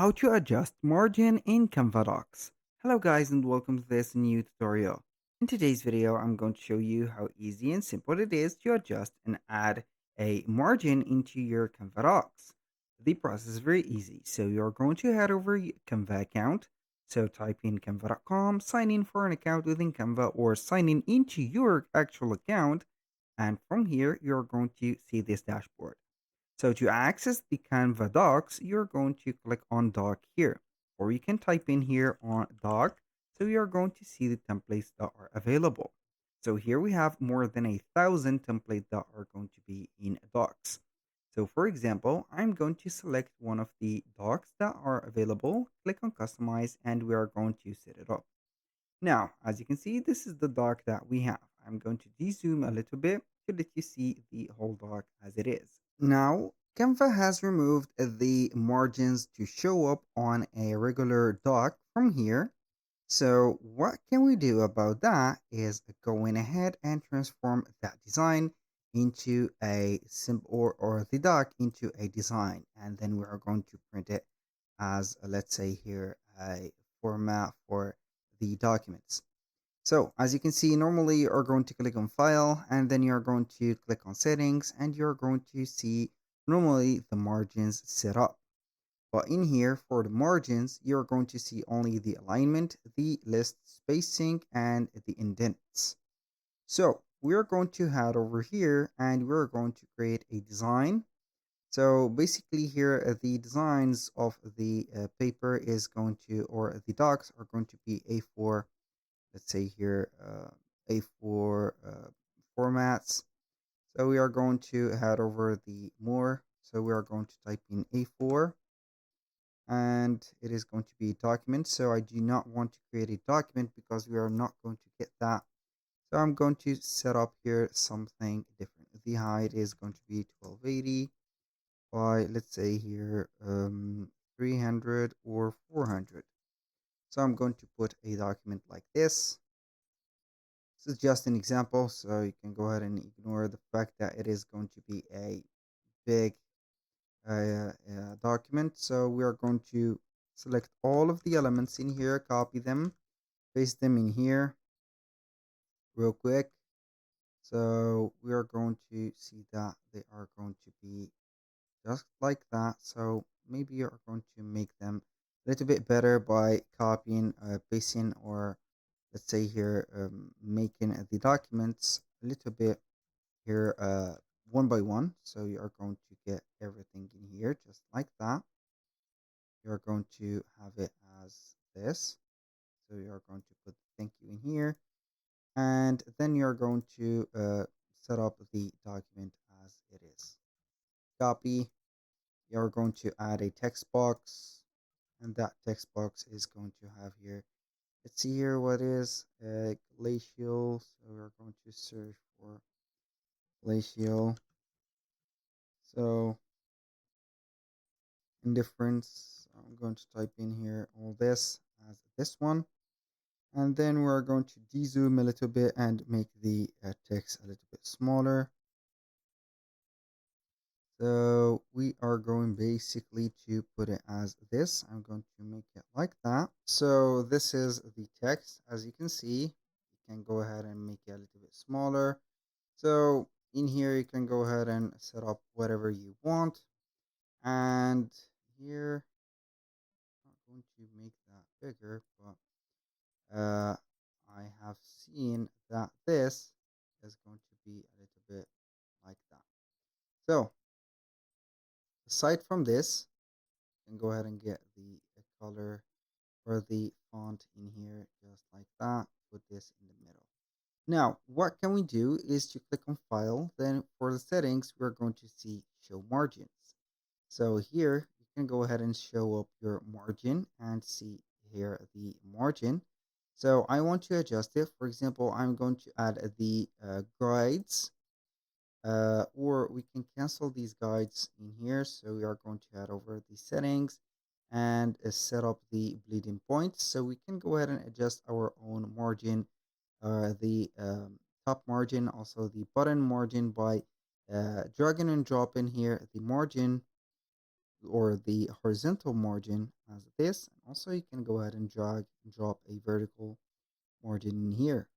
How to adjust margin in Canva Docs. Hello guys and welcome to this new tutorial. In today's video, I'm going to show you how easy and simple it is to adjust and add a margin into your Canva Docs. The process is very easy. So you're going to head over your Canva account. So type in canva.com, sign in for an account within Canva or sign in into your actual account. And from here, you're going to see this dashboard. So to access the Canva Docs, you're going to click on Doc here, or you can type in here on Doc. So you're going to see the templates that are available. So here we have more than 1,000 templates that are going to be in Docs. So for example, I'm going to select one of the docs that are available, click on Customize, and we are going to set it up. Now, as you can see, this is the doc that we have. I'm going to de-zoom a little bit to let you see the whole doc as it is. Now, Canva has removed the margins to show up on a regular doc from here. So what can we do about that is going ahead and transform that design into a symbol or the doc into a design. And then we are going to print it as, let's say here, a format for the documents. So as you can see, normally you are going to click on file and then you're going to click on settings and you're going to see normally the margins set up. But in here for the margins, you're going to see only the alignment, the list spacing, and the indents. So we're going to head over here and we're going to create a design. So basically here, the designs of the paper is going to, or the docs are going to be A4, let's say here, A4 formats. So we are going to head over the more. So we are going to type in A4 and it is going to be document. So I do not want to create a document because we are not going to get that. So I'm going to set up here something different. The height is going to be 1280 by, let's say here, 300 or 400. So I'm going to put a document like this. This is just an example, so you can go ahead and ignore the fact that it is going to be a big document. So we are going to select all of the elements in here, copy them, paste them in here real quick. So we are going to see that they are going to be just like that. So maybe you're going to make them a little bit better by copying, pasting, or let's say here, making the documents a little bit here one by one. So you are going to get everything in here just like that. You're going to have it as this. So you're going to put thank you in here. And then you're going to set up the document as it is. Copy. You're going to add a text box. And that text box is going to have here, let's see here what is glacial. So we're going to search for glacial. So indifference, I'm going to type in here all this as this one. And then we're going to de-zoom a little bit and make the text a little bit smaller. So we are going basically to put it as this. I'm going to make it like that. So this is the text. As you can see, you can go ahead and make it a little bit smaller. So in here, you can go ahead and set up whatever you want. And here, I'm not going to make that bigger, but I have seen that this is going to be a little bit like that. So aside from this, you can go ahead and get the color or the font in here just like that. Put this in the middle. Now, what can we do is to click on File. Then for the settings, we're going to see Show Margins. So here, you can go ahead and show up your margin and see here the margin. So I want to adjust it. For example, I'm going to add the guides, or we can cancel these guides in here. So we are going to head over the settings and set up the bleeding points. So we can go ahead and adjust our own margin, the top margin, also the bottom margin by dragging and dropping here the margin or the horizontal margin as this. And also you can go ahead and drag and drop a vertical margin in here.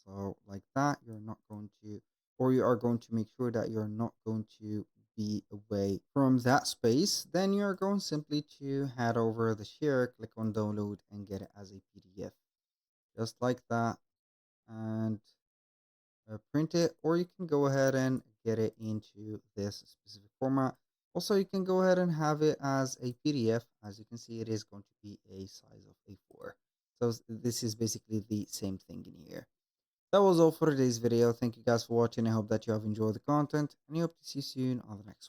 So like that, you're not going to, or you are going to make sure that you're not going to be away from that space. Then you're going simply to head over the share, click on download and get it as a PDF. Just like that. And print it, or you can go ahead and get it into this specific format. Also, you can go ahead and have it as a PDF. As you can see, it is going to be a size of A4. So this is basically the same thing in here. That was all for today's video. Thank you guys for watching. I hope that you have enjoyed the content, and I hope to see you soon on the next one.